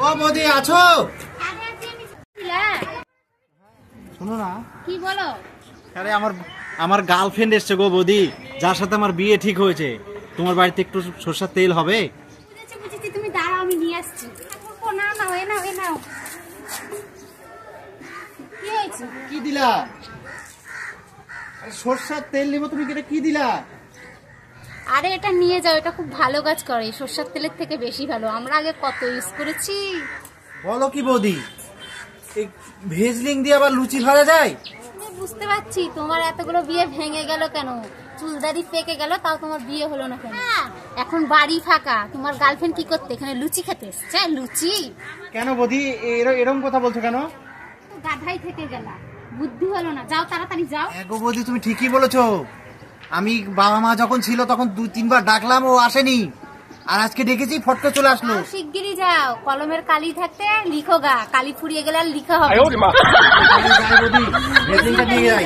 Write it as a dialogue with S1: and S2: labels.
S1: ও বৌদি আছো? শোনো না,
S2: কি বলো?
S1: আরে আমার গার্লফ্রেন্ড এসছে গো বৌদি, যার সাথে আমার বিয়ে ঠিক হয়েছে। তোমার বাড়িতে একটু সরষের তেল হবে?
S2: বুঝেছি বুঝেছি, তুমি দাঁড়াও, আমি নিয়ে আসছি। ও না না, এ নাও এ নাও। কি হয়েছে?
S1: কি দিলা? আরে সরষের তেল নিব, তুমি এটা কি দিলা?
S2: আরে এটা নিয়ে যাও, এটা খুব ভালো কাজ করে, সরষের তেলের থেকে বেশি ভালো। আমরা আগে কত ইউজ করেছি।
S1: বলো কি বৌদি, এই ভেজলিং দিয়ে আবার লুচি ভাজা যায়?
S2: আমি বুঝতে পারছি তোমার এতগুলো বিয়ে ভেঙে গেল কেন, চুলদারি পেকে গেল, তাও তোমার বিয়ে হলো না কেন? এখন বাড়ি ফাঁকা, তোমার গার্লফ্রেন্ড কি করতে এখানে? লুচি খেতে এসছে। লুচি
S1: কেন বৌদি এরকম কথা বলছো কেন?
S2: গাধাই থেকে গেলা, বুদ্ধি হলো না। যাও তাড়াতাড়ি যাও।
S1: গো বৌদি তুমি ঠিকই বলেছো। আমি বাবা মা যখন ছিল তখন 2-3 বার ডাকলাম, ও আসেনি। আর আজকে ডেকেছি, ফটকে চলে আসলো।
S2: শিগগিরই যাও, কলমের কালি থাকতে লিখো গা, কালি ফুরিয়ে গেলে আর লিখা হবে।
S1: যাই বৌদি, ভেজলিংটা নিয়ে যাই।